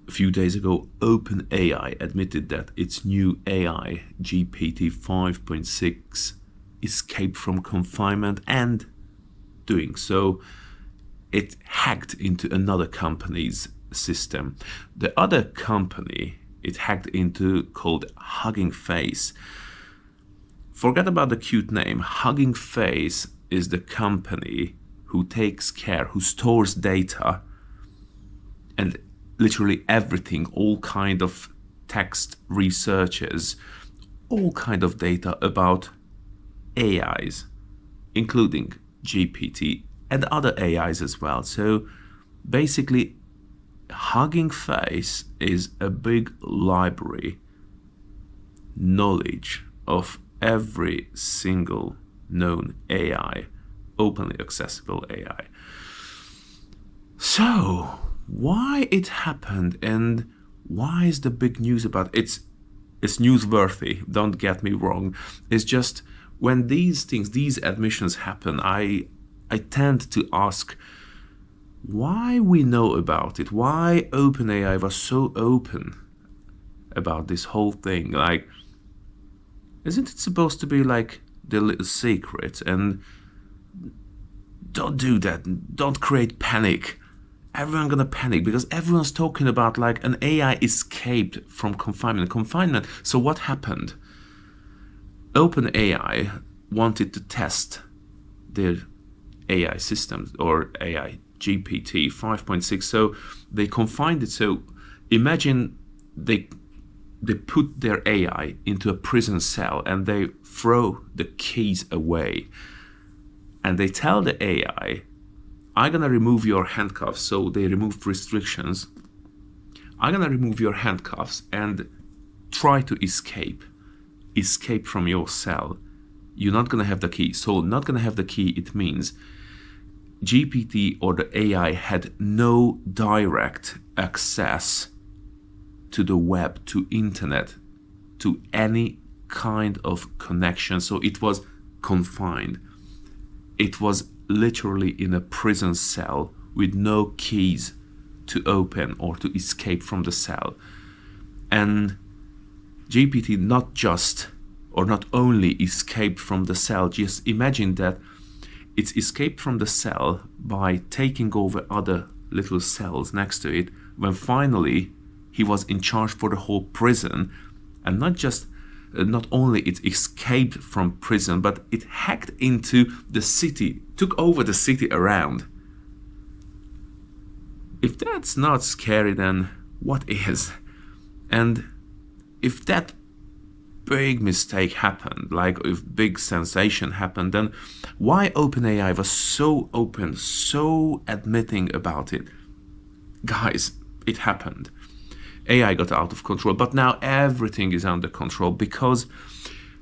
a few days ago, OpenAI admitted that its new AI, GPT 5.6, escaped from confinement, and doing so, it hacked into another company's system. The other company it hacked into, called Hugging Face. Forget about the cute name. Hugging Face is the company who takes care, who stores data, and literally everything, all kind of text researches, all kind of data about AIs, including GPT and other AIs as well. So basically, Hugging Face is a big library, knowledge of every single known AI, openly accessible AI. So why it happened and why is the big news about it? It's newsworthy, don't get me wrong. It's just when these things, these admissions happen, I tend to ask why we know about it, why OpenAI was so open about this whole thing. Like, isn't it supposed to be like the little secret? And don't do that, don't create panic. Everyone's gonna panic because everyone's talking about like an AI escaped from confinement. So what happened? OpenAI wanted to test their AI systems, or AI GPT 5.6. So they confined it. So imagine they put their AI into a prison cell and they throw the keys away. And they tell the AI, I'm gonna remove your handcuffs. So they removed restrictions. I'm gonna remove your handcuffs and try to escape from your cell. You're not gonna have the key. So not gonna have the key, it means GPT or the AI had no direct access to the web, to internet, to any kind of connection. So it was confined. It was literally in a prison cell with no keys to open or to escape from the cell. And GPT not only escaped from the cell, just imagine that it's escaped from the cell by taking over other little cells next to it, when finally he was in charge for the whole prison. And not only it escaped from prison, but it hacked into the city, took over the city around. If that's not scary, then what is? And if that big mistake happened, like if big sensation happened, then why OpenAI was so open, so admitting about it? Guys, it happened. AI got out of control, but now everything is under control because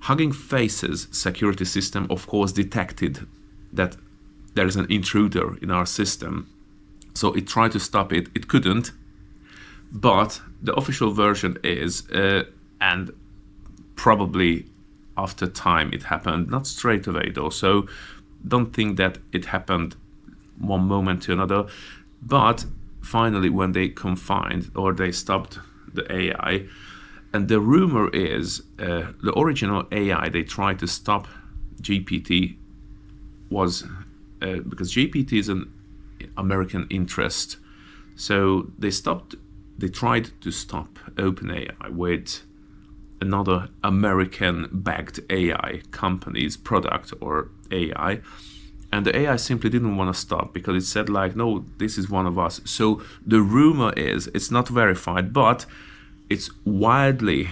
Hugging Face's security system, of course, detected that there is an intruder in our system. So it tried to stop it. It couldn't. But the official version is, and probably after time it happened, not straight away though. So don't think that it happened one moment to another. But finally, when they confined or they stopped the AI, and the rumor is the original AI they tried to stop GPT was because GPT is an American interest. So they tried to stop OpenAI with another American-backed AI company's product or AI. And the AI simply didn't want to stop because it said like, no, this is one of us. So the rumor is, it's not verified, but it's widely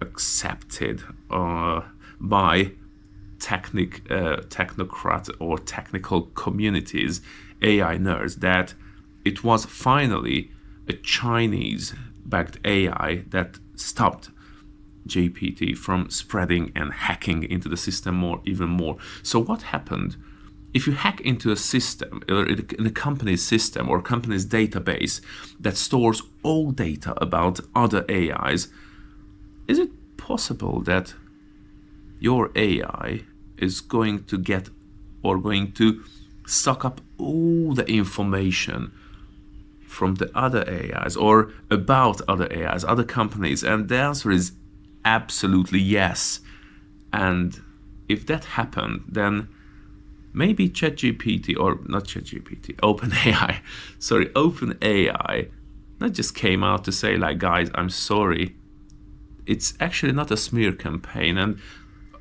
accepted by technocrats or technical communities, AI nerds, that it was finally a Chinese-backed AI that stopped GPT from spreading and hacking into the system even more. So what happened? If you hack into a system, or in a company's system or a company's database that stores all data about other AIs, is it possible that your AI is going to get or going to suck up all the information from the other AIs or about other AIs, other companies? And the answer is absolutely yes. And if that happened, then maybe ChatGPT, or not ChatGPT, OpenAI, sorry, OpenAI, not just came out to say like, guys, I'm sorry. It's actually not a smear campaign, and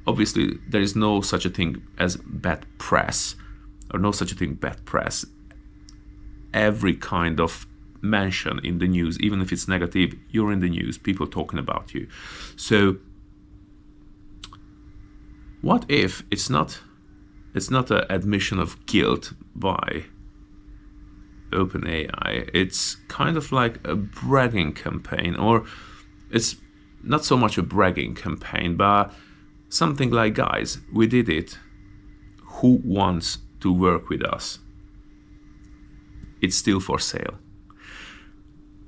obviously there is no such a thing as bad press, or no such a thing bad press. Every kind of mention in the news, even if it's negative, you're in the news, people talking about you. So what if it's not an admission of guilt by OpenAI? It's kind of like a bragging campaign, or it's not so much a bragging campaign, but something like, guys, we did it. Who wants to work with us? It's still for sale.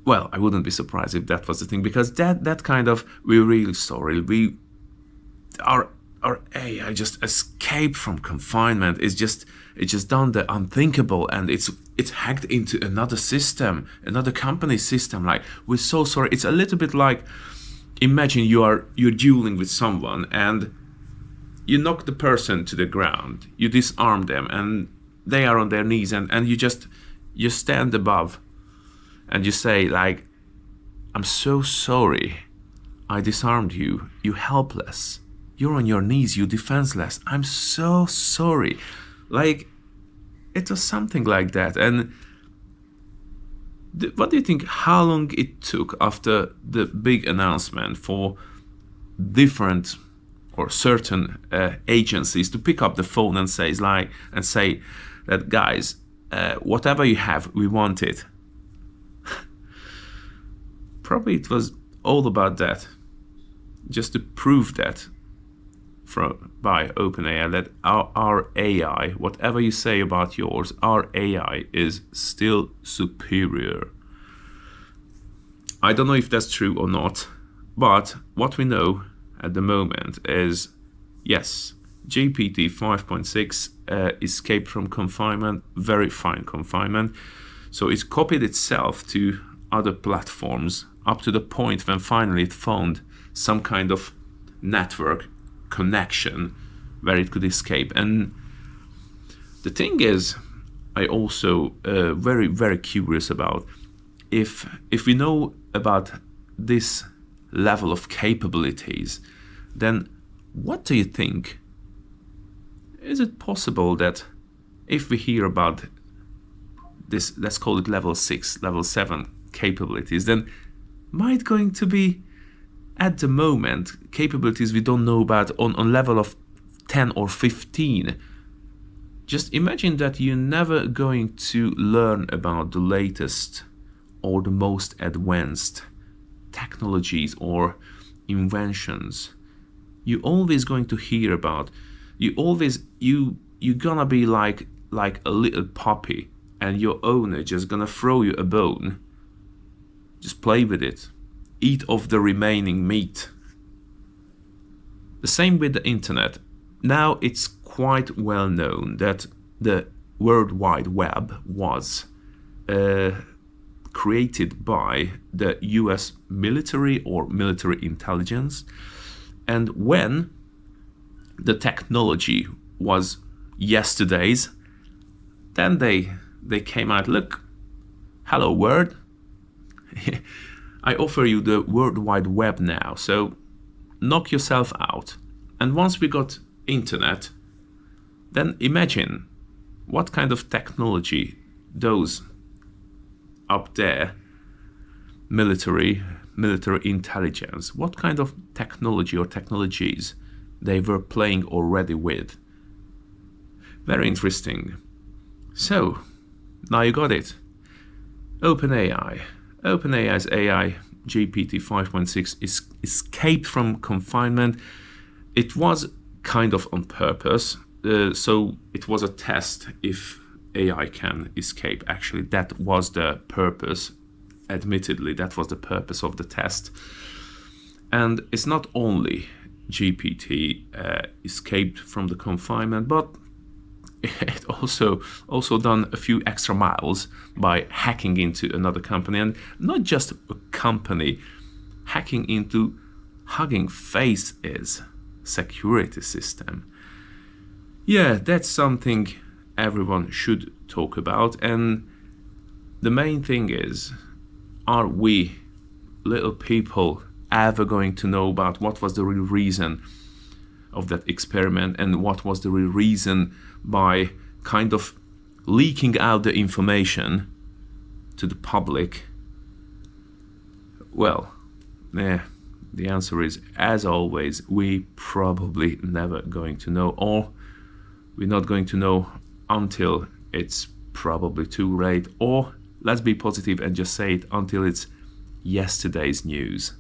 Well, I wouldn't be surprised if that was the thing, because that kind of, we're really sorry, our AI just escaped from confinement. It's just done the unthinkable, and it's hacked into another system, another company's system. Like, we're so sorry. It's a little bit like, imagine you're dueling with someone and you knock the person to the ground, you disarm them, and they are on their knees, and you stand above and you say like, I'm so sorry, I disarmed you, you helpless, you're on your knees, you defenseless, I'm so sorry. Like, it was something like that. And what do you think, how long it took after the big announcement for different or certain agencies to pick up the phone and say that, guys, whatever you have, we want it? Probably it was all about that, just to prove that by OpenAI that our AI, whatever you say about yours, our AI is still superior. I don't know if that's true or not, but what we know at the moment is, yes, GPT 5.6 escaped from confinement, very fine confinement. So it's copied itself to other platforms up to the point when finally it found some kind of network connection where it could escape. And the thing is, I also very, very curious about if we know about this level of capabilities, then what do you think? Is it possible that if we hear about this, let's call it level 6, level 7 capabilities, then might going to be, at the moment, capabilities we don't know about on level of 10 or 15. Just imagine that you're never going to learn about the latest or the most advanced technologies or inventions. You're always going to hear about, you're gonna be like a little puppy, and your owner just gonna throw you a bone. Just play with it. Eat off the remaining meat. The same with the internet. Now it's quite well known that the World Wide Web was created by the US military or military intelligence. And when the technology was yesterday's, then they came out, look, hello world, I offer you the World Wide Web now, so knock yourself out. And once we got internet, then imagine what kind of technology those up there, military intelligence, what kind of technology or technologies they were playing already with. Very interesting. So, now you got it. OpenAI's AI GPT 5.6 escaped from confinement. It was kind of on purpose, so it was a test if AI can escape. Actually, that was the purpose. Admittedly, that was the purpose of the test. And it's not only GPT escaped from the confinement, but it also done a few extra miles by hacking into another company, and not just a company, hacking into Hugging Face's security system. Yeah, that's something everyone should talk about. And the main thing is, are we little people ever going to know about what was the real reason of that experiment, and what was the real reason by kind of leaking out the information to the public? Well, yeah, the answer is, as always, we probably never going to know, or we're not going to know until it's probably too late, or let's be positive and just say it, until it's yesterday's news.